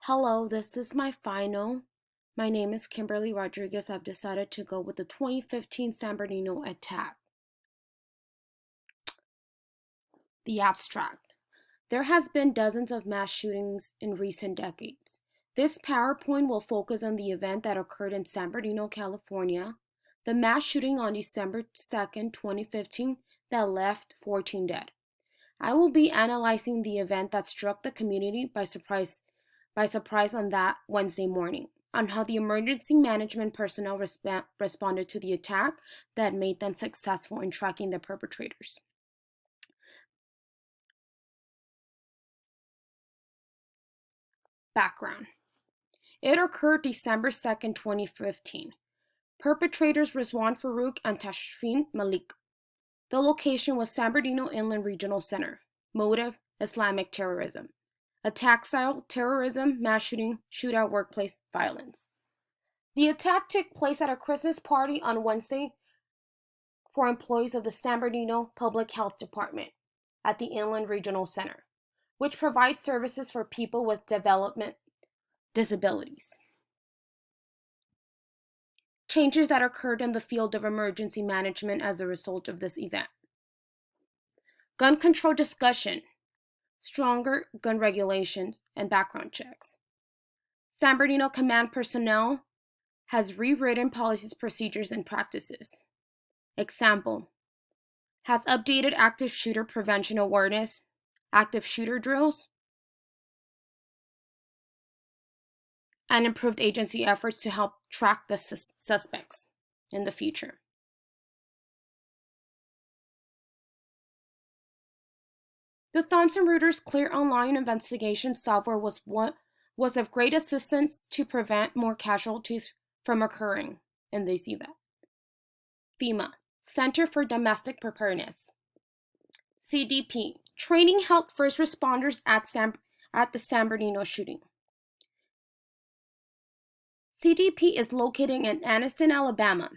Hello, this is my final. My name is Kimberly Rodriguez. I've decided to go with the 2015 San Bernardino attack. The abstract. There has been dozens of mass shootings in recent decades. This PowerPoint will focus on the event that occurred in San Bernardino, California, the mass shooting on December 2nd, 2015 that left 14 dead. I will be analyzing the event that struck the community by surprise on that Wednesday morning, on how the emergency management personnel responded to the attack that made them successful in tracking the perpetrators. Background. It occurred December 2nd, 2015. Perpetrators Rizwan Farouk and Tashfeen Malik. The location was San Bernardino Inland Regional Center. Motive: Islamic terrorism. Attack style: terrorism, mass shooting, shootout, workplace violence. The attack took place at a Christmas party on Wednesday for employees of the San Bernardino Public Health Department at the Inland Regional Center, which provides services for people with development disabilities. Changes that occurred in the field of emergency management as a result of this event. Gun control discussion, stronger gun regulations, and background checks. San Bernardino Command personnel has rewritten policies, procedures, and practices. Example: has updated active shooter prevention awareness, active shooter drills, and improved agency efforts to help track the suspects in the future. The Thomson Reuters Clear Online investigation software was of great assistance to prevent more casualties from occurring in this event. FEMA, Center for Domestic Preparedness. CDP, training helped first responders at the San Bernardino shooting. CDP is located in Anniston, Alabama.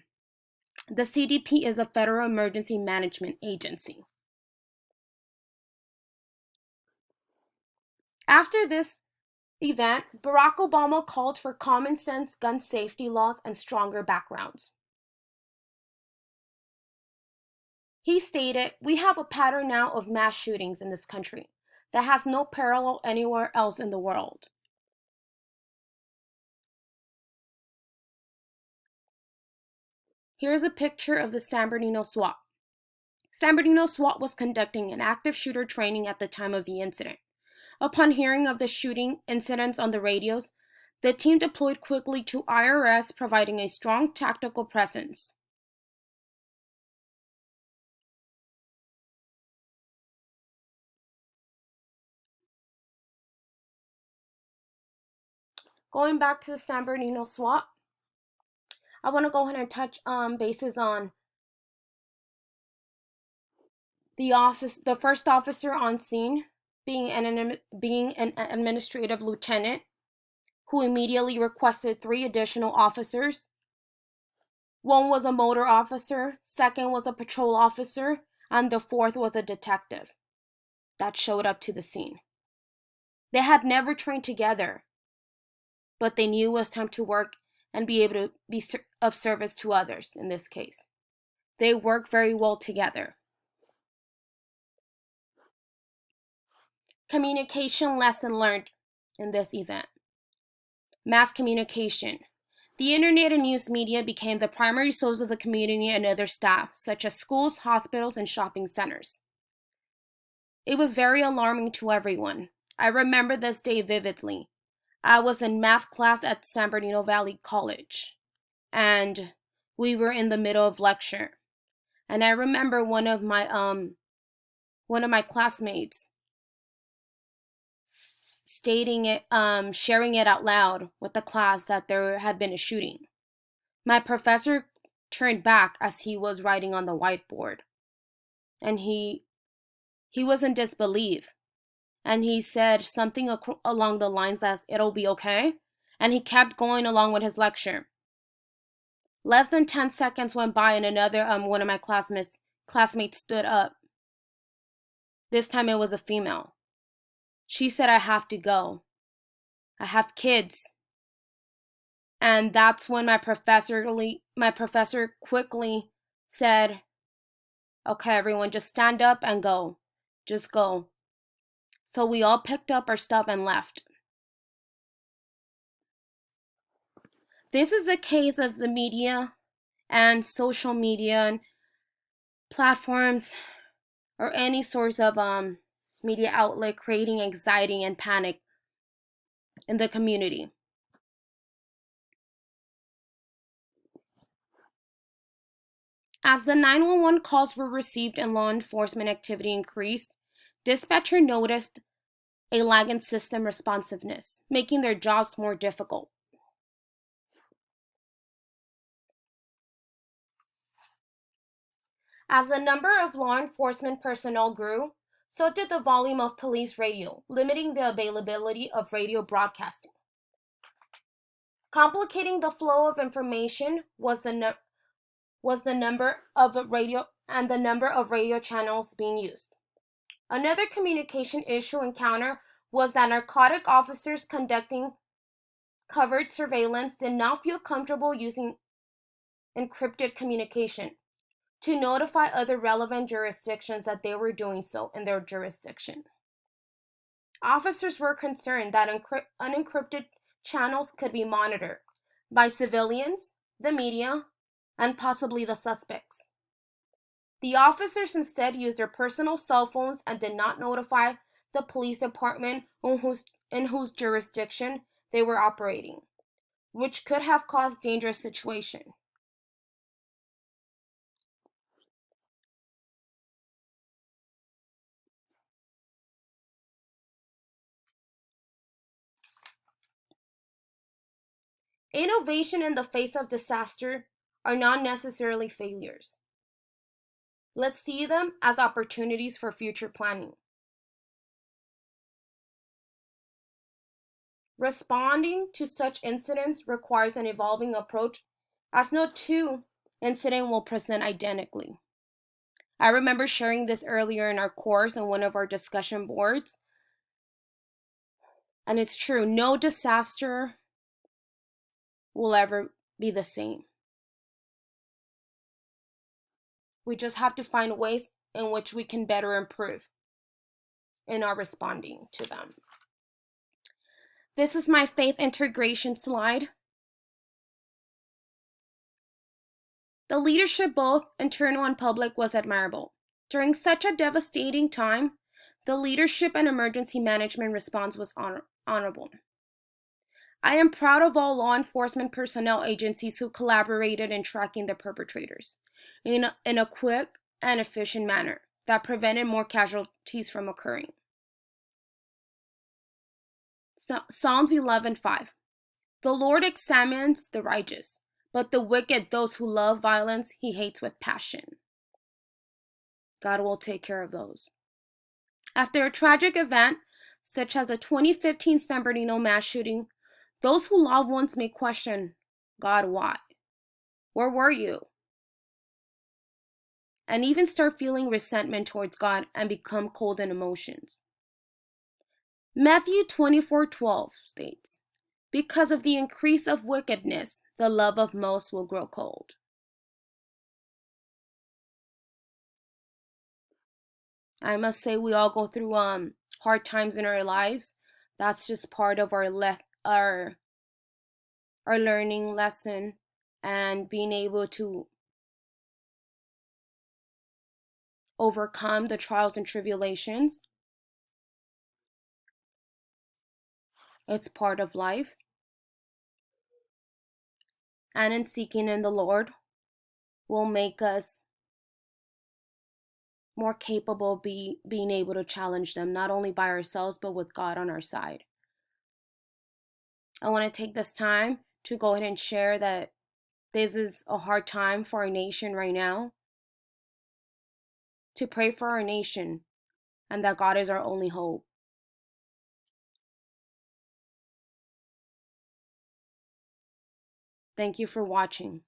The CDP is a federal emergency management agency. After this event, Barack Obama called for common sense gun safety laws and stronger backgrounds. He stated, "We have a pattern now of mass shootings in this country that has no parallel anywhere else in the world." Here's a picture of the San Bernardino SWAT. San Bernardino SWAT was conducting an active shooter training at the time of the incident. Upon hearing of the shooting incidents on the radios, the team deployed quickly to IRS, providing a strong tactical presence. Going back to the San Bernardino SWAT, I want to go ahead and touch bases on the first officer on scene being an administrative lieutenant who immediately requested 3 additional officers. One was a motor officer, second was a patrol officer, and the fourth was a detective that showed up to the scene. They had never trained together, but they knew it was time to work and be able to be of service to others in this case. They work very well together. Communication lesson learned in this event. Mass communication. The internet and news media became the primary source of the community and other staff, such as schools, hospitals, and shopping centers. It was very alarming to everyone. I remember this day vividly. I was in math class at San Bernardino Valley College, and we were in the middle of lecture. And I remember one of my classmates stating it, sharing it out loud with the class that there had been a shooting. My professor turned back as he was writing on the whiteboard, and he was in disbelief, and he said something along the lines as, "It'll be okay," and he kept going along with his lecture. Less than 10 seconds went by, and another one of my classmates stood up. This time it was a female. She said, "I have to go." I have kids. And that's when my professor quickly said, okay, everyone, just stand up and go. Just go. So we all picked up our stuff and left. This is a case of the media and social media and platforms or any source of media outlet creating anxiety and panic in the community. As the 911 calls were received and law enforcement activity increased, dispatcher noticed a lag in system responsiveness, making their jobs more difficult. As the number of law enforcement personnel grew, so did the volume of police radio, limiting the availability of radio broadcasting. Complicating the flow of information was the number of radio channels being used. Another communication issue encountered was that narcotic officers conducting covert surveillance did not feel comfortable using encrypted communication to notify other relevant jurisdictions that they were doing so in their jurisdiction. Officers were concerned that unencrypted channels could be monitored by civilians, the media, and possibly the suspects. The officers instead used their personal cell phones and did not notify the police department in whose jurisdiction they were operating, which could have caused dangerous situation. Innovation in the face of disaster are not necessarily failures. Let's see them as opportunities for future planning. Responding to such incidents requires an evolving approach, as no two incidents will present identically. I remember sharing this earlier in our course on one of our discussion boards. And it's true, no disaster will ever be the same. We just have to find ways in which we can better improve in our responding to them. This is my faith integration slide. The leadership, both internal and public, was admirable. During such a devastating time, the leadership and emergency management response was honorable. I am proud of all law enforcement personnel agencies who collaborated in tracking the perpetrators in a quick and efficient manner that prevented more casualties from occurring. Psalms 11:5. The Lord examines the righteous, but the wicked, those who love violence, he hates with passion. God will take care of those. After a tragic event, such as the 2015 San Bernardino mass shooting, those who love ones may question, God, why? Where were you? And even start feeling resentment towards God and become cold in emotions. Matthew 24:12 states, because of the increase of wickedness, the love of most will grow cold. I must say we all go through hard times in our lives. That's just part of our learning lesson and being able to overcome the trials and tribulations. It's part of life. And in seeking in the Lord will make us more capable of being able to challenge them, not only by ourselves, but with God on our side. I want to take this time to go ahead and share that this is a hard time for our nation right now. To pray for our nation and that God is our only hope. Thank you for watching.